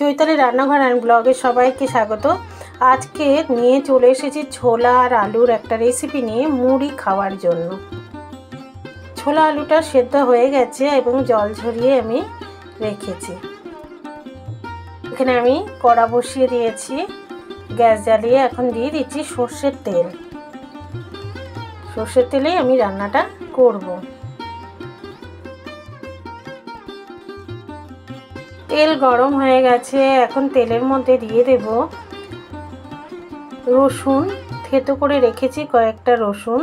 চৈতালি রান্নাঘর অ্যান্ড ব্লগে সবাইকে স্বাগত। আজকে নিয়ে চলে এসেছি ছোলা আর আলুর একটা রেসিপি নিয়ে মুড়ি খাওয়ার জন্য। ছোলা আলুটা সেদ্ধ হয়ে গেছে এবং জল ঝরিয়ে আমি রেখেছি। এখানে আমি কড়া বসিয়ে দিয়েছি, গ্যাস জ্বালিয়ে এখন দিয়ে দিচ্ছি সর্ষের তেল। সর্ষের তেলেই আমি রান্নাটা করব। তেল গরম হয়ে গেছে, এখন তেলের মধ্যে দিয়ে দেব রসুন। থেতো করে রেখেছি কয়েকটা রসুন।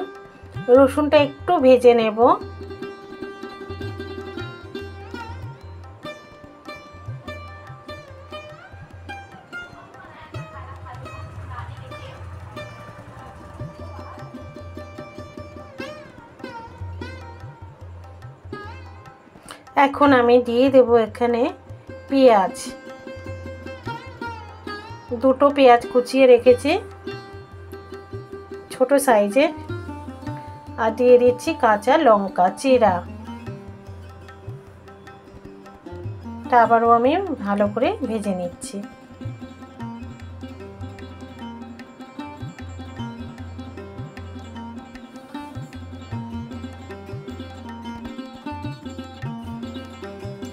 রসুনটা একটু ভেজে নেব। এখন আমি দিয়ে দেব এখানে পেঁয়াজ। দুটো পেঁয়াজ কুচিয়ে রেখেছি ছোট সাইজে, আর দিয়ে দিচ্ছি কাঁচা লঙ্কা চিরা। আবারও আমি ভালো করে ভেজে নিচ্ছি।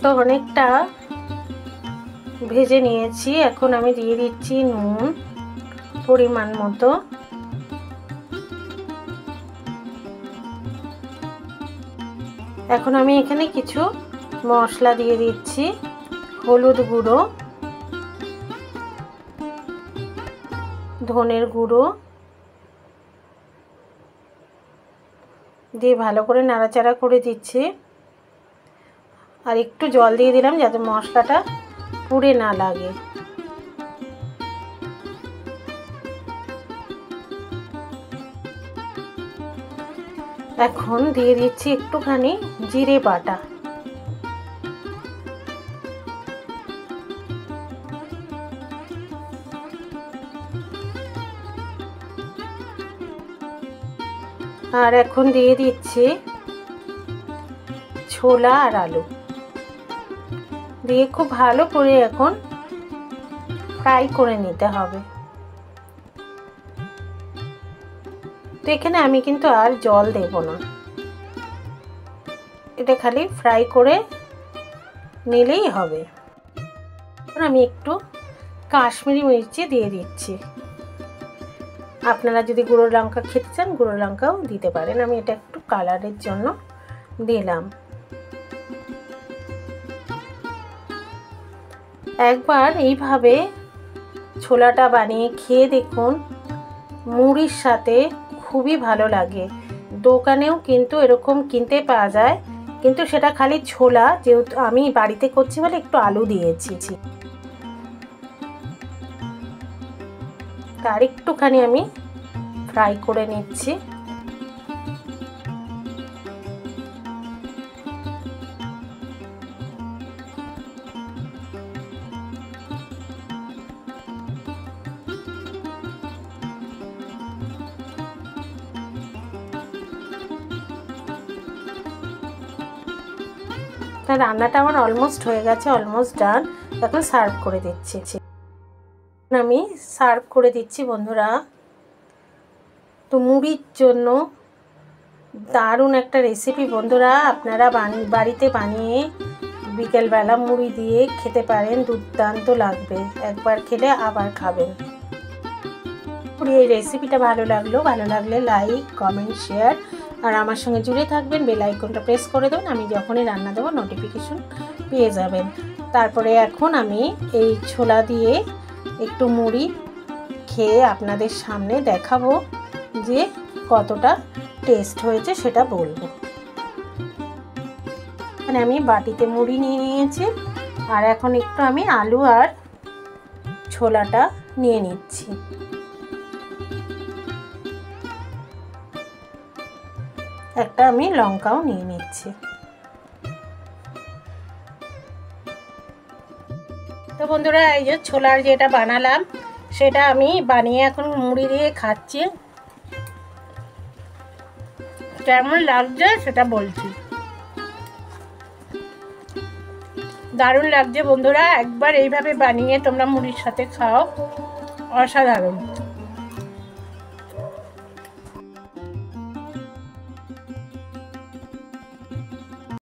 তো অনেকটা ভেজে নিয়েছি, এখন আমি দিয়ে দিচ্ছি নুন পরিমাণ মতো। এখন আমি এখানে কিছু মশলা দিয়ে দিচ্ছি। হলুদ গুঁড়ো, ধনের গুঁড়ো দিয়ে ভালো করে নাড়াচাড়া করে দিচ্ছি। আর একটু জল দিয়ে দিলাম যাতে মশলাটা পুড়ে না লাগে। এখন দিয়ে দিচ্ছি একটুখানি জিরে বাটা। আর এখন দিয়ে দিচ্ছি ছোলা আর আলু দিয়ে খুব ভালো করে এখন ফ্রাই করে নিতে হবে। তো এখানে আমি কিন্তু আর জল দেব না, এটা খালি ফ্রাই করে নিলেই হবে। আমি একটু কাশ্মীরি মির্চি দিয়ে দিচ্ছি। আপনারা যদি গুঁড়ো লঙ্কা খেতে চান গুঁড়ো লঙ্কাও দিতে পারেন, আমি এটা একটু কালারের জন্য দিলাম। একবার এইভাবে ছোলাটা বানিয়ে খেয়ে দেখুন, মুড়ির সাথে খুবই ভালো লাগে। দোকানেও কিন্তু এরকম কিনতে পাওয়া যায়, কিন্তু সেটা খালি ছোলা, যেহেতু আমি বাড়িতে করছি বলে একটু আলু দিয়েছি। তার একটুখানি আমি ফ্রাই করে নিচ্ছি। তার রান্নাটা আমার অলমোস্ট হয়ে গেছে, অলমোস্ট ডান। এখন সার্ভ করে দিচ্ছি। আমি সার্ভ করে দিচ্ছি বন্ধুরা। তো মুড়ির জন্য দারুণ একটা রেসিপি বন্ধুরা, আপনারা বাড়িতে বানিয়ে বিকেলবেলা মুড়ি দিয়ে খেতে পারেন, দুর্দান্ত লাগবে। একবার খেলে আবার খাবেন। এই রেসিপিটা ভালো লাগলে লাইক কমেন্ট শেয়ার আর আমার সঙ্গে জুড়ে থাকবেন। বেল আইকনটা প্রেস করে দেবেন, আমি যখনই রান্না দেবো নোটিফিকেশন পেয়ে যাবেন। তারপরে এখন আমি এই ছোলা দিয়ে একটু মুড়ি খেয়ে আপনাদের সামনে দেখাবো যে কতটা টেস্ট হয়েছে, সেটা বলবো। এখানে আমি বাটিতে মুড়ি নিয়ে নিয়েছি, আর এখন একটু আমি আলু আর ছোলাটা নিয়ে নিচ্ছি। একটা আমি লঙ্কাও নিয়ে নিচ্ছি। তো বন্ধুরা, এই যে ছোলার যেটা বানালাম সেটা আমি বানিয়ে এখন মুড়ি দিয়ে খাচ্ছি। কেমন লাগছে সেটা বলছি। দারুণ লাগছে বন্ধুরা, একবার এইভাবে বানিয়ে তোমরা মুড়ির সাথে খাও, অসাধারণ।